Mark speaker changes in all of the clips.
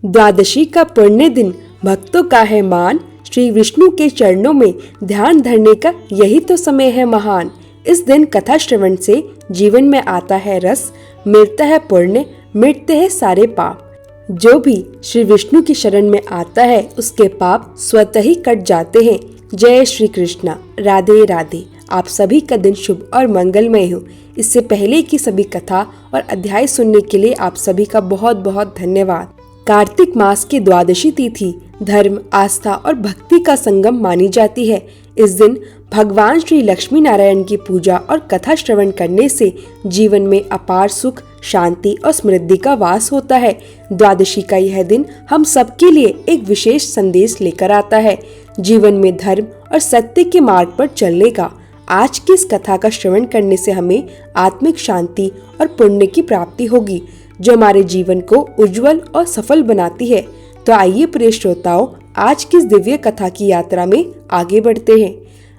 Speaker 1: द्वादशी का पुण्य दिन भक्तों का है मान, श्री विष्णु के चरणों में ध्यान धरने का यही तो समय है महान। इस दिन कथा श्रवण से जीवन में आता है रस, मिलता है पुण्य, मिटते हैं सारे पाप। जो भी श्री विष्णु की शरण में आता है उसके पाप स्वतः ही कट जाते हैं। जय श्री कृष्णा, राधे राधे। आप सभी का दिन शुभ और मंगलमय हो। इससे पहले की सभी कथा और अध्याय सुनने के लिए आप सभी का बहुत बहुत धन्यवाद। कार्तिक मास की द्वादशी तिथि धर्म, आस्था और भक्ति का संगम मानी जाती है। इस दिन भगवान श्री लक्ष्मी नारायण की पूजा और कथा श्रवण करने से जीवन में अपार सुख, शांति और समृद्धि का वास होता है। द्वादशी का यह दिन हम सबके लिए एक विशेष संदेश लेकर आता है, जीवन में धर्म और सत्य के मार्ग पर चलने का। आज की इस कथा का श्रवण करने से हमें आत्मिक शांति और पुण्य की प्राप्ति होगी, जो हमारे जीवन को उज्जवल और सफल बनाती है। तो आइए प्रिय श्रोताओं, आज की इस दिव्य कथा की यात्रा में आगे बढ़ते हैं।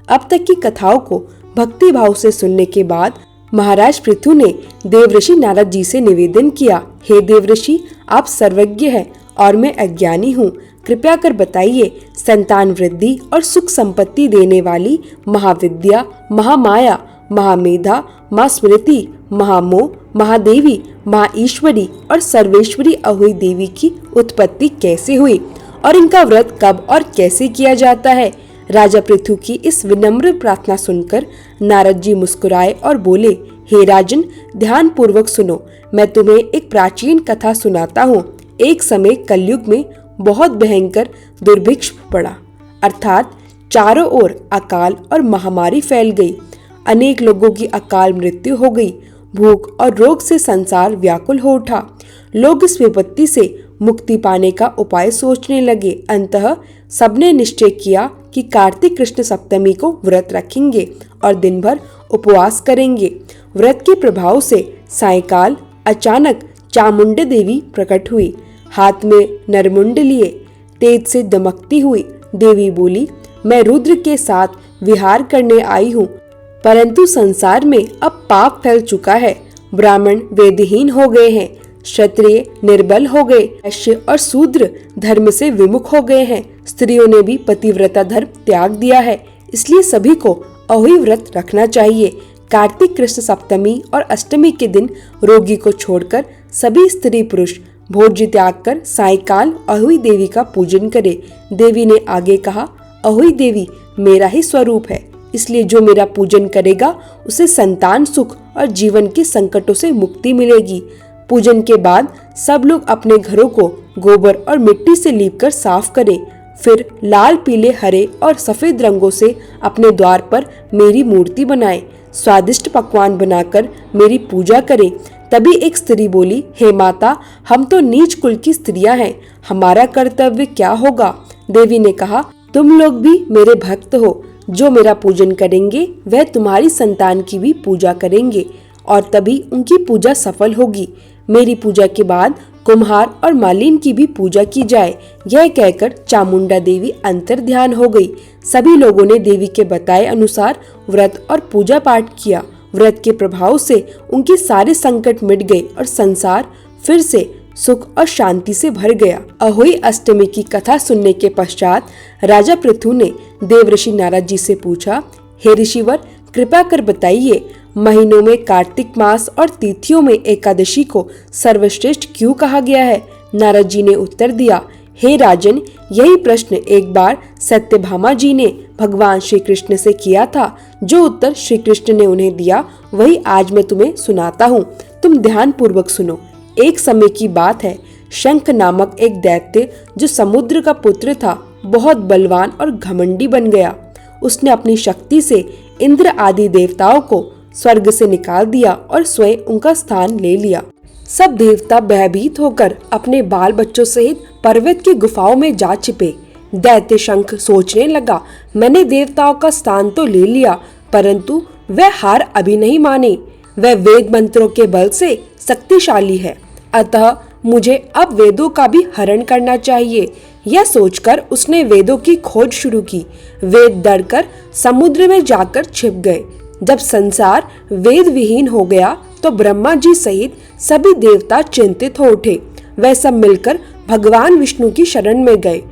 Speaker 1: अब तक की कथाओं को भक्ति भाव से सुनने के बाद महाराज पृथु ने देवर्षि नारद जी से निवेदन किया, हे देवर्षि, आप सर्वज्ञ हैं और मैं अज्ञानी हूँ। कृपया कर बताइए, संतान वृद्धि और सुख संपत्ति देने वाली महाविद्या, महामाया, महामेधा, माँ स्मृति, महामोह, महादेवी, महाईश्वरी और सर्वेश्वरी अहोई देवी की उत्पत्ति कैसे हुई और इनका व्रत कब और कैसे किया जाता है। राजा पृथु की इस विनम्र प्रार्थना सुनकर नारद जी मुस्कुराए और बोले, हे राजन, ध्यान पूर्वक सुनो, मैं तुम्हें एक प्राचीन कथा सुनाता हूँ। एक समय कलयुग में बहुत भयंकर दुर्भिक्ष पड़ा, अर्थात चारों ओर अकाल और महामारी फैल गई। अनेक लोगों की अकाल मृत्यु हो गई। भूख और रोग से संसार व्याकुल हो उठा। लोग इस विपत्ति से मुक्ति पाने का उपाय सोचने लगे। अंततः सबने निश्चय किया कि कार्तिक कृष्ण सप्तमी को व्रत रखेंगे और दिन भर उपवास करेंगे। व्रत के प्रभाव से सायंकाल अचानक चामुंडा देवी प्रकट हुई। हाथ में नरमुंड लिए तेज से दमकती हुई देवी बोली, मैं रुद्र के साथ विहार करने आई हूँ, परंतु संसार में अब पाप फैल चुका है। ब्राह्मण वेदहीन हो गए हैं, क्षत्रिय निर्बल हो गए, वैश्य और शूद्र धर्म से विमुख हो गए हैं। स्त्रियों ने भी पतिव्रता धर्म त्याग दिया है, इसलिए सभी को अहोई व्रत रखना चाहिए। कार्तिक कृष्ण सप्तमी और अष्टमी के दिन रोगी को छोड़कर सभी स्त्री पुरुष भोज्य त्याग कर सायंकाल अहोई देवी का पूजन करे। देवी ने आगे कहा, अहोई देवी मेरा ही स्वरूप है, इसलिए जो मेरा पूजन करेगा उसे संतान सुख और जीवन के संकटों से मुक्ति मिलेगी। पूजन के बाद सब लोग अपने घरों को गोबर और मिट्टी से लीपकर साफ करें। फिर लाल, पीले, हरे और सफेद रंगों से अपने द्वार पर मेरी मूर्ति बनाएं। स्वादिष्ट पकवान बनाकर मेरी पूजा करें। तभी एक स्त्री बोली, हे माता, हम तो नीच कुल की स्त्रियां हैं, हमारा कर्तव्य क्या होगा। देवी ने कहा, तुम लोग भी मेरे भक्त हो, जो मेरा पूजन करेंगे वह तुम्हारी संतान की भी पूजा करेंगे और तभी उनकी पूजा सफल होगी। मेरी पूजा के बाद कुम्हार और मालिन की भी पूजा की जाए। यह कहकर चामुंडा देवी अंतर ध्यान हो गई। सभी लोगों ने देवी के बताए अनुसार व्रत और पूजा पाठ किया। व्रत के प्रभाव से उनके सारे संकट मिट गए और संसार फिर से सुख और शांति से भर गया। अहोई अष्टमी की कथा सुनने के पश्चात राजा पृथु ने देवर्षि नारद जी से पूछा, हे ऋषिवर, कृपया कर बताइए, महीनों में कार्तिक मास और तिथियों में एकादशी को सर्वश्रेष्ठ क्यों कहा गया है। नारद जी ने उत्तर दिया, हे राजन, यही प्रश्न एक बार सत्यभामा जी ने भगवान श्री कृष्ण से किया था। जो उत्तर श्री कृष्ण ने उन्हें दिया वही आज मैं तुम्हें सुनाता हूँ। तुम ध्यान पूर्वक सुनो। एक समय की बात है, शंख नामक एक दैत्य जो समुद्र का पुत्र था, बहुत बलवान और घमंडी बन गया। उसने अपनी शक्ति से इंद्र आदि देवताओं को स्वर्ग से निकाल दिया और स्वयं उनका स्थान ले लिया। सब देवता भयभीत होकर अपने बाल बच्चों सहित पर्वत की गुफाओं में जा छिपे। दैत्य शंख सोचने लगा, मैंने देवताओं का स्थान तो ले लिया, परंतु वह हार अभी नहीं माने। वह वेद मंत्रों के बल से शक्तिशाली है, अतः मुझे अब वेदों का भी हरण करना चाहिए। यह सोचकर उसने वेदों की खोज शुरू की। वेद डरकर समुद्र में जाकर छिप गए। जब संसार वेद विहीन हो गया तो ब्रह्मा जी सहित सभी देवता चिंतित हो उठे। वह सब मिलकर भगवान विष्णु की शरण में गए।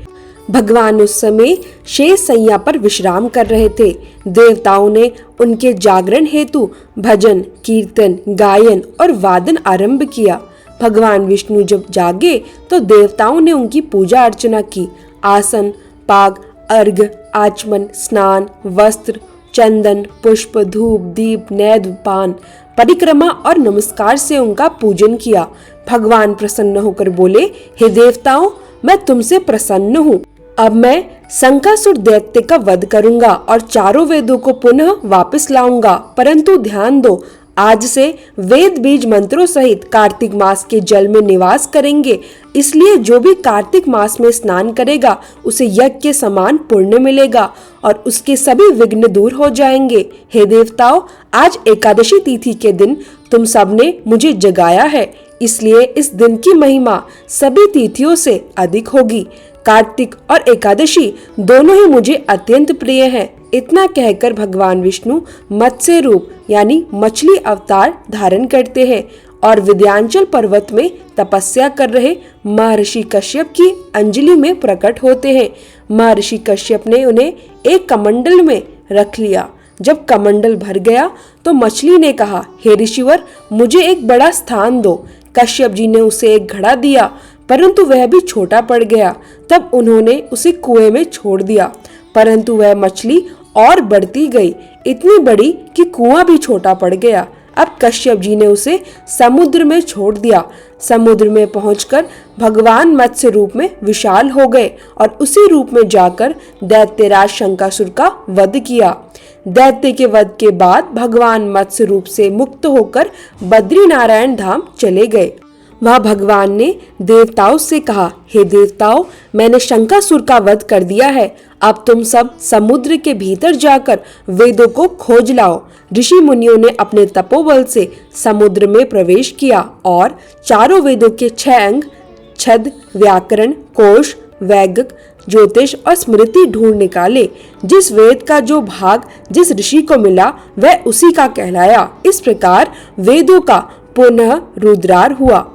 Speaker 1: भगवान उस समय शेष सैया पर विश्राम कर रहे थे। देवताओं ने उनके जागरण हेतु भजन, कीर्तन, गायन और वादन आरंभ किया। भगवान विष्णु जब जागे तो देवताओं ने उनकी पूजा अर्चना की। आसन, पाग, अर्घ, आचमन, स्नान, वस्त्र, चंदन, पुष्प, धूप, दीप, नैवेद्य, पान, परिक्रमा और नमस्कार से उनका पूजन किया। भगवान प्रसन्न होकर बोले, हे देवताओं, मैं तुमसे प्रसन्न हूँ। अब मैं शंकासुर दैत्य का वध करूंगा और चारों वेदों को पुनः वापस लाऊंगा। परंतु ध्यान दो, आज से वेद बीज मंत्रों सहित कार्तिक मास के जल में निवास करेंगे। इसलिए जो भी कार्तिक मास में स्नान करेगा उसे यज्ञ के समान पुण्य मिलेगा और उसके सभी विघ्न दूर हो जाएंगे। हे देवताओं, आज एकादशी तिथि के दिन तुम सबने मुझे जगाया है, इसलिए इस दिन की महिमा सभी तिथियों से अधिक होगी। कार्तिक और एकादशी दोनों ही मुझे अत्यंत प्रिय हैं। इतना कहकर भगवान विष्णु मत्स्य रूप यानी मछली अवतार धारण करते हैं और विंध्याचल पर्वत में तपस्या कर रहे महर्षि कश्यप की अंजलि में प्रकट होते हैं। महर्षि कश्यप ने उन्हें एक कमंडल में रख लिया। जब कमंडल भर गया तो मछली ने कहा, हे ऋषिवर, मुझे एक बड़ा स्थान दो। कश्यप जी ने उसे एक घड़ा दिया, परंतु वह भी छोटा पड़ गया। तब उन्होंने उसे कुएं में छोड़ दिया, परंतु वह मछली और बढ़ती गई, इतनी बड़ी कि कुआं भी छोटा पड़ गया। अब कश्यप जी ने उसे समुद्र में छोड़ दिया। समुद्र में पहुंचकर भगवान मत्स्य रूप में विशाल हो गए और उसी रूप में जाकर दैत्यराज शंकासुर का वध किया। दैत्य के वध के बाद भगवान मत्स्य रूप से मुक्त होकर बद्रीनारायण धाम चले गए। वहाँ भगवान ने देवताओं से कहा, हे देवताओं, मैंने शंकासुर का वध कर दिया है। अब तुम सब समुद्र के भीतर जाकर वेदों को खोज लाओ। ऋषि मुनियों ने अपने तपोबल से समुद्र में प्रवेश किया और चारों वेदों के 6 अंग छद, व्याकरण, कोश, वैगक, ज्योतिष और स्मृति ढूंढ निकाले। जिस वेद का जो भाग जिस ऋषि को मिला वह उसी का कहलाया। इस प्रकार वेदों का पुनः रुद्रार हुआ।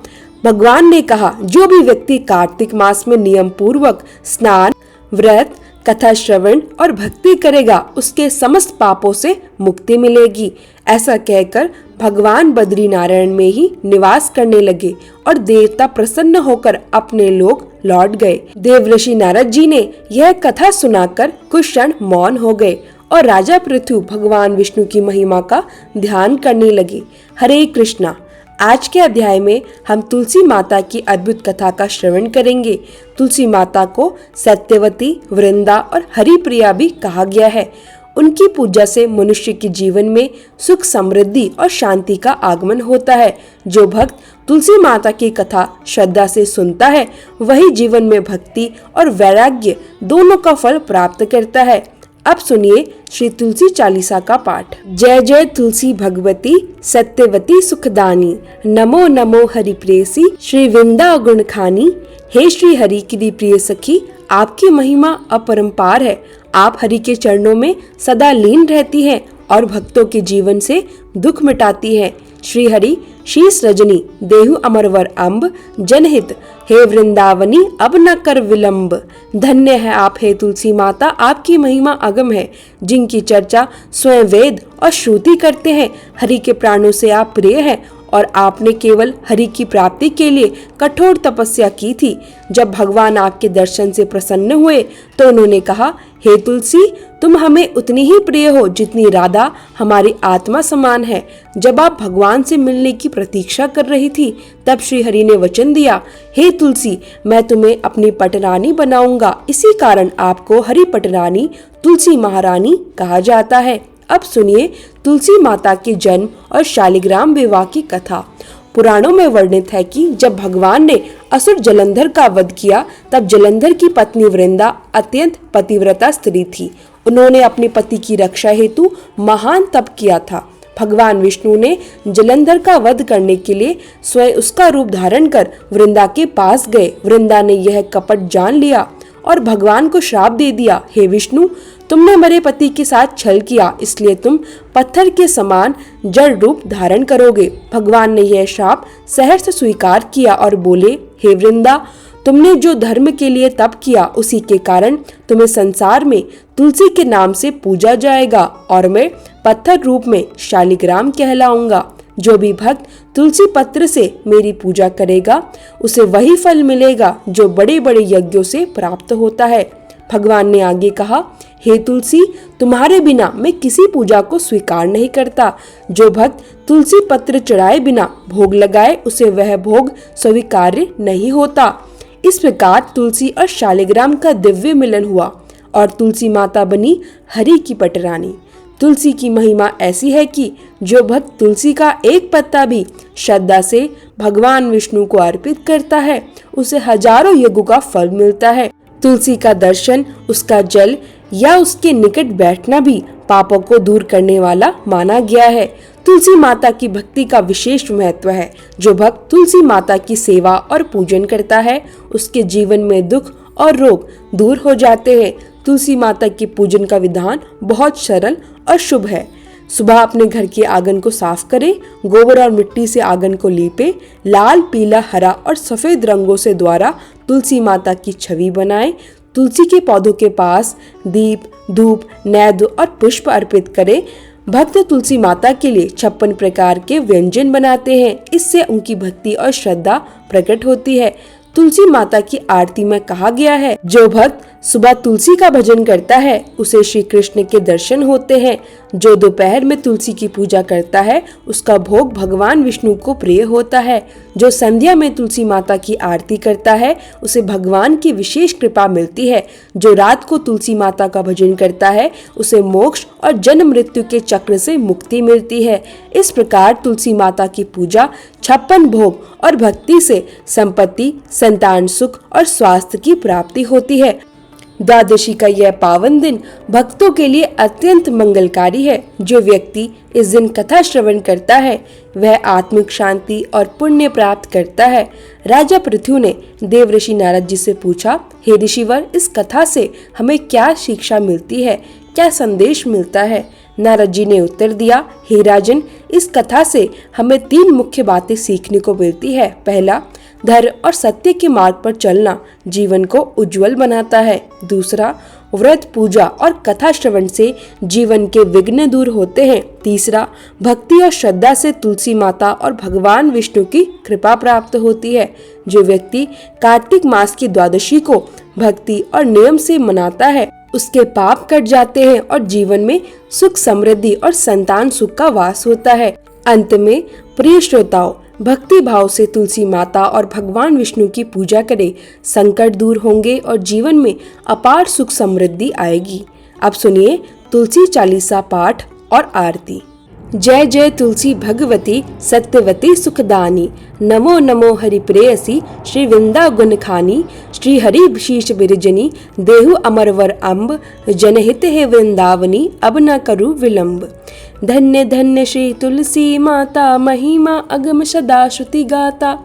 Speaker 1: भगवान ने कहा, जो भी व्यक्ति कार्तिक मास में नियम पूर्वक स्नान, व्रत, कथा श्रवण और भक्ति करेगा उसके समस्त पापों से मुक्ति मिलेगी। ऐसा कहकर भगवान बद्रीनारायण में ही निवास करने लगे और देवता प्रसन्न होकर अपने लोक लौट गए। देवर्षि नारद जी ने यह कथा सुनाकर कुछ क्षण मौन हो गए और राजा पृथु भगवान विष्णु की महिमा का ध्यान करने लगे। हरे कृष्णा। आज के अध्याय में हम तुलसी माता की अद्भुत कथा का श्रवण करेंगे। तुलसी माता को सत्यवती, वृंदा और हरिप्रिया भी कहा गया है। उनकी पूजा से मनुष्य के जीवन में सुख, समृद्धि और शांति का आगमन होता है। जो भक्त तुलसी माता की कथा श्रद्धा से सुनता है वही जीवन में भक्ति और वैराग्य दोनों का फल प्राप्त करता है। अब सुनिए श्री तुलसी चालीसा का पाठ। जय जय तुलसी भगवती सत्यवती सुखदानी, नमो नमो हरि प्रेयसी श्री वृंदा गुण खानी। हे श्री हरि की प्रिय सखी, आपकी महिमा अपरंपार है। आप हरि के चरणों में सदा लीन रहती हैं और भक्तों के जीवन से दुख मिटाती हैं। श्री हरि शीस रजनी देहु अमरवर अम्ब, जनहित हे वृंदावनी अब न कर विलंब। धन्य है आप हे तुलसी माता, आपकी महिमा अगम है। जिनकी चर्चा स्वयं वेद और श्रुति करते हैं। हरि के प्राणों से आप प्रिय हैं और आपने केवल हरि की प्राप्ति के लिए कठोर तपस्या की थी। जब भगवान आपके दर्शन से प्रसन्न हुए तो उन्होंने कहा, हे तुलसी, तुम हमें उतनी ही प्रिय हो जितनी राधा हमारी आत्मा समान है। जब आप भगवान से मिलने की प्रतीक्षा कर रही थी तब श्री हरि ने वचन दिया, हे तुलसी, मैं तुम्हें अपनी पटरानी बनाऊंगा। इसी कारण आपको हरि पटरानी, तुलसी महारानी कहा जाता है। अब सुनिए तुलसी माता के जन्म और शालिग्राम विवाह की कथा। पुराणों में वर्णित है कि जब भगवान ने असुर जलंधर का वध किया तब जलंधर की पत्नी वृंदा अत्यंत पतिव्रता स्त्री थी। उन्होंने अपने पति की रक्षा हेतु महान तप किया था। भगवान विष्णु ने जलंधर का वध करने के लिए स्वयं उसका रूप धारण कर वृंदा के पास गए। वृंदा ने यह कपट जान लिया और भगवान को श्राप दे दिया, हे विष्णु, तुमने मेरे पति के साथ छल किया, इसलिए तुम पत्थर के समान जड़ रूप धारण करोगे। भगवान ने यह श्राप सहर्ष स्वीकार किया और बोले, हे वृंदा, तुमने जो धर्म के लिए तप किया उसी के कारण तुम्हें संसार में तुलसी के नाम से पूजा जाएगा और मैं पत्थर रूप में शालिग्राम कहलाऊंगा। जो भी भक्त तुलसी पत्र से मेरी पूजा करेगा उसे वही फल मिलेगा जो बड़े बड़े यज्ञों से प्राप्त होता है। भगवान ने आगे कहा, हे तुलसी, तुम्हारे बिना मैं किसी पूजा को स्वीकार नहीं करता। जो भक्त तुलसी पत्र चढ़ाए बिना भोग लगाए उसे वह भोग स्वीकार्य नहीं होता। इस प्रकार तुलसी और शालिग्राम का दिव्य मिलन हुआ और तुलसी माता बनी हरि की पटरानी। तुलसी की महिमा ऐसी है कि जो भक्त तुलसी का एक पत्ता भी श्रद्धा से भगवान विष्णु को अर्पित करता है उसे हजारों यज्ञों का फल मिलता है। तुलसी का दर्शन, उसका जल या उसके निकट बैठना भी पापों को दूर करने वाला माना गया है। तुलसी माता की भक्ति का विशेष महत्व है। जो भक्त तुलसी माता की सेवा और पूजन करता है उसके जीवन में दुख और रोग दूर हो जाते हैं। तुलसी माता की पूजन का विधान बहुत सरल और शुभ है। सुबह अपने घर के आंगन को साफ करें, गोबर और मिट्टी से आंगन को लीपे, लाल, पीला, हरा और सफेद रंगों से द्वारा तुलसी माता की छवि बनाएं। तुलसी के पौधों के पास दीप, धूप, नैवेद्य और पुष्प अर्पित करें। भक्त तुलसी माता के लिए 56 प्रकार के व्यंजन बनाते हैं। इससे उनकी भक्ति और श्रद्धा प्रकट होती है। तुलसी माता की आरती में कहा गया है, जो भक्त सुबह तुलसी का भजन करता है उसे श्री कृष्ण के दर्शन होते हैं। जो दोपहर में तुलसी की पूजा करता है उसका भोग भगवान विष्णु को प्रिय होता है। जो संध्या में तुलसी माता की आरती करता है उसे भगवान की विशेष कृपा मिलती है। जो रात को तुलसी माता का भजन करता है उसे मोक्ष और जन्म मृत्यु के चक्र से मुक्ति मिलती है। इस प्रकार तुलसी माता की पूजा, 56 भोग और भक्ति से संपत्ति, संतान सुख और स्वास्थ्य की प्राप्ति होती है। द्वादशी का यह पावन दिन भक्तों के लिए अत्यंत मंगलकारी है। जो व्यक्ति इस दिन कथा श्रवण करता है वह आत्मिक शांति और पुण्य प्राप्त करता है। राजा पृथु ने देवर्षि नारद जी से पूछा, हे ऋषिवर, इस कथा से हमें क्या शिक्षा मिलती है, क्या संदेश मिलता है? नारद जी ने उत्तर दिया, हे राजन, इस कथा से हमें 3 मुख्य बातें सीखने को मिलती है। पहला, धर्म और सत्य के मार्ग पर चलना जीवन को उज्जवल बनाता है। दूसरा, व्रत, पूजा और कथा श्रवण से जीवन के विघ्न दूर होते हैं। तीसरा, भक्ति और श्रद्धा से तुलसी माता और भगवान विष्णु की कृपा प्राप्त होती है। जो व्यक्ति कार्तिक मास की द्वादशी को भक्ति और नियम से मनाता है उसके पाप कट जाते हैं और जीवन में सुख, समृद्धि और संतान सुख का वास होता है। अंत में प्रिय श्रोताओं, भक्ति भाव से तुलसी माता और भगवान विष्णु की पूजा करें, संकट दूर होंगे और जीवन में अपार सुख समृद्धि आएगी। अब सुनिए तुलसी चालीसा पाठ और आरती। जय जय तुलसी भगवती सत्यवती सुखदानी, नमो नमो हरि प्रेयसी श्री वृंदा गुण खानी, श्री हरि शीश बिरजनी देहु अमरवर अम्ब, जनहित है वृंदावनी अब न करूँ विलंब। धन्य धन्य श्री तुलसी माता, महिमा अगम सदा श्रुति गाता,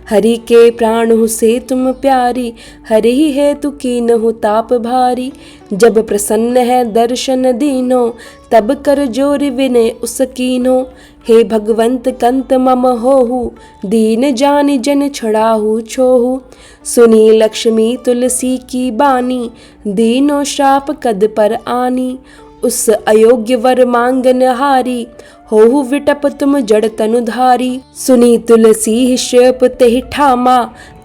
Speaker 1: हरि के प्राण से तुम प्यारी, हरि ही है तु कीन्हु ताप भारी। जब प्रसन्न है दर्शन दीनो, तब कर जोर विनय उसकीनो। हे भगवंत कंत मम होहु, दीन जानि जन छड़ाहु छोहु। सुनी लक्ष्मी तुलसी की बानी, दीनो श्राप कद पर आनी। उस अयोग्य वर मांगन हारी, होहु विटप तुम जड़ तनुधारी। सुनी तुलसी श्रेप तेहि ठामा,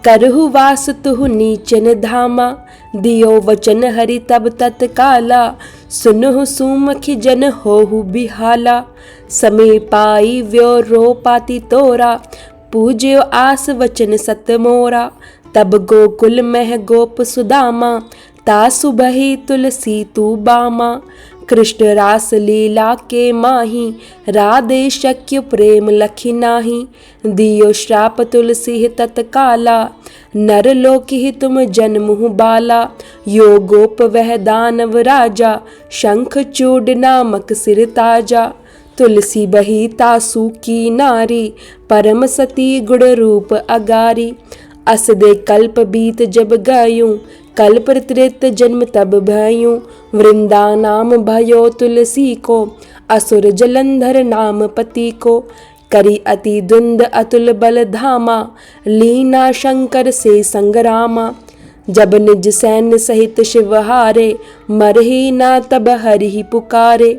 Speaker 1: करहु वास तुहु नीचन धामा। दियो वचन हरि तब तत्काला, सुनहु सुमुखी जन होहु बिहाला। समय पाई व्यो रो पाति तोरा, पूज्यो आस वचन सत मोरा। तब गोकुल मह गोप सुदामा, तासु बही तुलसी तू बामा। कृष्ण रास लीला के माही, राधे शक्य प्रेम लखी नाही। दियो श्राप तुलसी तत्काला, नर लोक ही तुम जन्महु बाला। यो गोप वह दानव राजा, शंख चूड नामक सिर ताजा। तुलसी बही तासु की नारी, परम सती गुण रूप अगारी। अस दे कल्प बीत जब गयूं, कल्प त्रेत जन्म तब भयूं। वृंदा नाम भयो तुलसी को, असुर जलंधर नाम पति को। करी अति द्वंद अतुल बल धामा, लीना शंकर से संग्रामा। जब निज सैन्य सहित शिव हारे, मरही ना तब हरि पुकारे।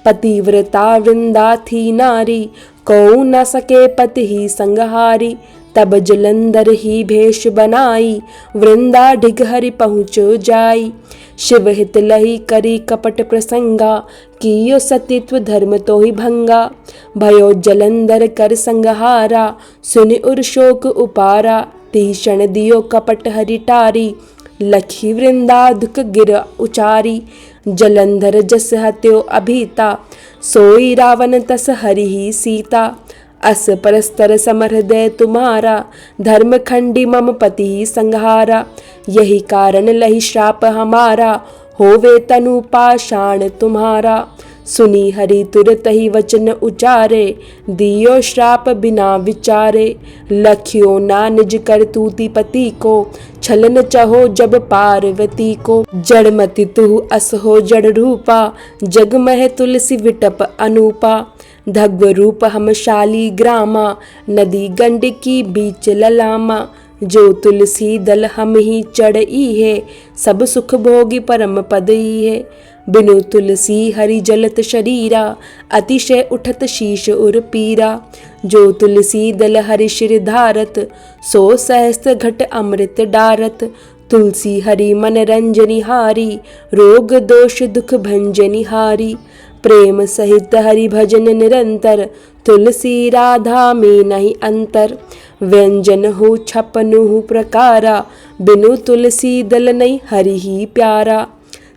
Speaker 1: पतिव्रता वृंदा थी नारी, को न सके पति ही संगहारी। तब जलंधर ही भेष बनाई, वृंदा ढिग हरि पहुँचो जाई। शिव हित लही करी कपट प्रसंगा, कियो सतीत्व धर्म तो ही भंगा। भयो जलंधर कर संगहारा, सुनि उर शोक उपारा। तीषण दियो कपट हरि टारी, लखी वृंदा दुख गिर उचारी। जलंधर जस हत्यो अभीता, सोई रावण तस हरि ही सीता। अस परस्तर समहृदय तुम्हारा, धर्म खंडी मम पति ही संहारा। यही कारण लही श्राप हमारा, होवे तनु पाषाण तुम्हारा। सुनी हरि तुरत ही वचन उचारे, दियो श्राप बिना विचारे। लखियो ना निज कर तूति पति को, छलन चहो जब पार्वती को। जड़मति तु अस हो जड़ रूपा, जग मह तुलसी विटप अनूपा। धग्व रूप हम शाली ग्रामा, नदी गंडकी बीच ललामा। जो तुलसी दल हम ही चढ़ई है, सब सुख भोगी परम पद ही है। बिनु तुलसी हरि जलत शरीरा, अतिशय उठत शीश उर पीरा। जो तुलसी दल हरि शिर धारत, सो सहस्त्र घट अमृत डारत। तुलसी हरि मन रंजनी हारी, रोग दोष दुख भंजनी हारी। प्रेम सहित हरि भजन निरंतर, तुलसी राधा में नहीं अंतर। व्यंजन हो छपनु प्रकारा, बिनु तुलसी दल नहीं हरि ही प्यारा।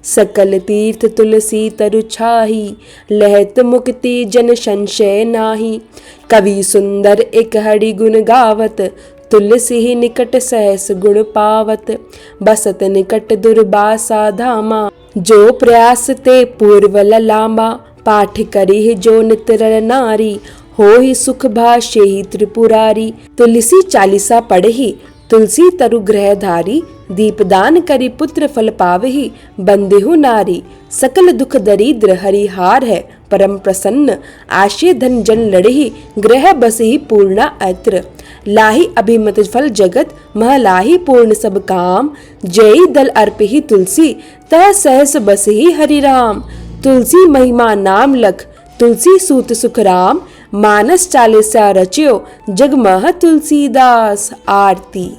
Speaker 1: सकल तीर्थ तुलसी तरु छाही, लहत मुक्ति जन संशय नाही। कवि सुंदर एक हरि गुण गावत, तुलसी ही निकट सहस गुण पावत। बसत निकट दुर्बासा धामा, जो प्रयास ते पूर्व ललामा। पाठ करी जो नितर नारी, हो ही सुख भाष्य ही त्रिपुरारी। तुलसी चालीसा पढ़ही, तुलसी तरु ग्रह धारी। दीपदान करी पुत्र फल पावही, बंदेहु नारी। सकल दुख दरिद्र हरिहार है, परम प्रसन्न। आशय धन जन लड़ही, ग्रह बसही पूर्णा अत्र। लाही अभिमत फल जगत, मह लाही पूर्ण सब काम। जय दल अर्पही तुलसी, तह सहस बसही हरि राम। तुलसी महिमा नाम लख, तुलसी सूत सुख राम। मानस चालीसा रच्यो, जगमह तुलसीदास आरती।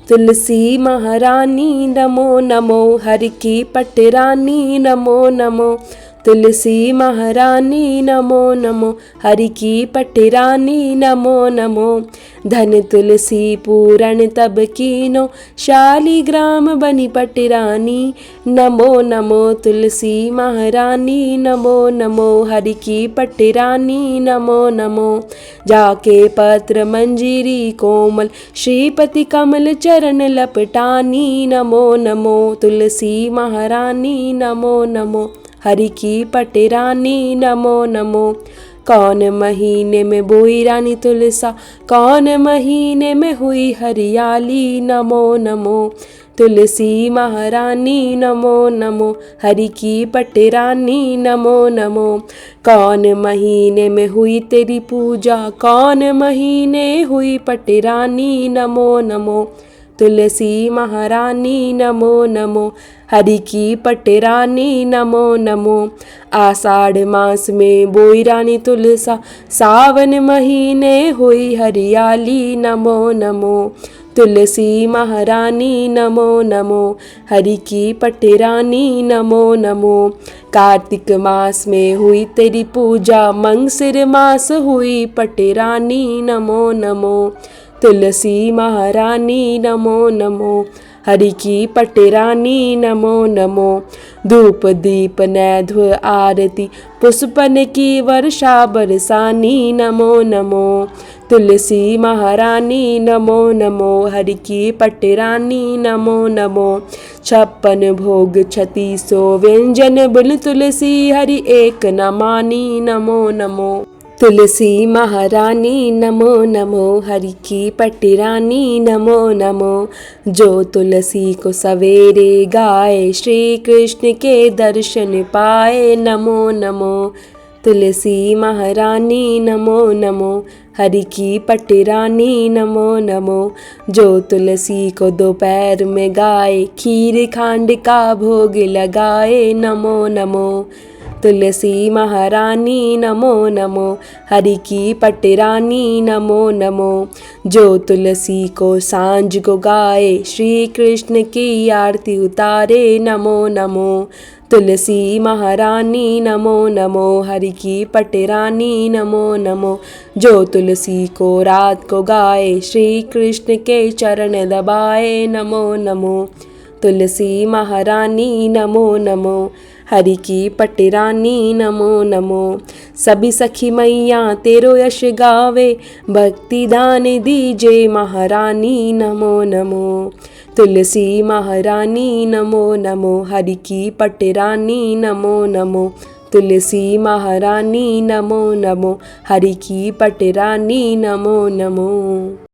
Speaker 1: तुलसी महारानी नमो नमो, हरि की पटरानी नमो नमो। तुलसी महारानी नमो नमो, हरि की पटरानी नमो नमो। धन तुलसी पूरण तब कीनो, शालिग्राम बनी पटरानी नमो नमो। तुलसी महारानी नमो नमो, हरि की पटरानी नमो नमो। जाके पत्र मंजीरी कोमल, श्रीपति कमल चरण लपटानी नमो नमो। तुलसी महारानी नमो नमो, हरि की पटरानी नमो नमो। कौन महीने में बोई रानी तुलसा, कौन महीने में हुई हरियाली नमो नमो। तुलसी महारानी नमो नमो, हरि की पटरानी नमो नमो। कौन महीने में हुई तेरी पूजा, कौन महीने हुई पटरानी नमो नमो। तुलसी महारानी नमो नमो, हरि की पटरानी नमो नमो। आषाढ़ मास में बोई रानी तुलसा, सावन महीने हुई हरियाली नमो नमो। तुलसी महारानी नमो नमो, हरि की पटरानी नमो नमो। कार्तिक मास में हुई तेरी पूजा, मंगसिर मास हुई पटरानी नमो नमो। तुलसी महारानी नमो नमो, हरि की पटरानी नमो नमो। धूप दीप नैध्व आरती, पुष्पन की वर्षा बरसानी नमो नमो। तुलसी महारानी नमो नमो, हरि की पटरानी नमो नमो। 56 भोग 3600 व्यंजन, बिन तुलसी हरि एक न मानी नमो नमो। तुलसी महारानी नमो नमो, हरि की पटरानी नमो नमो। जो तुलसी को सवेरे गाए, श्री कृष्ण के दर्शन पाए नमो नमो। तुलसी महारानी नमो नमो, हरि की पटरानी नमो नमो। जो तुलसी को दोपहर में गाए, खीर खांड का भोग लगाए नमो नमो। तुलसी महारानी नमो नमो, हरि की पटरानी नमो नमो। जो तुलसी को सांझ को गाए, श्री कृष्ण की आरती उतारे नमो नमो। तुलसी महारानी नमो नमो, हरि की पटरानी नमो नमो। जो तुलसी को रात को गाए, श्री कृष्ण के चरण दबाए नमो नमो। तुलसी महारानी नमो नमो, हरि की पटरानी नमो नमो। सभी सखी मैया तेरो यश गावे, भक्ति दान दीजे महारानी नमो नमो। तुलसी महारानी नमो नमो, हरि की पटरानी नमो नमो। तुलसी महारानी नमो नमो, हरि की पटरानी नमो नमो।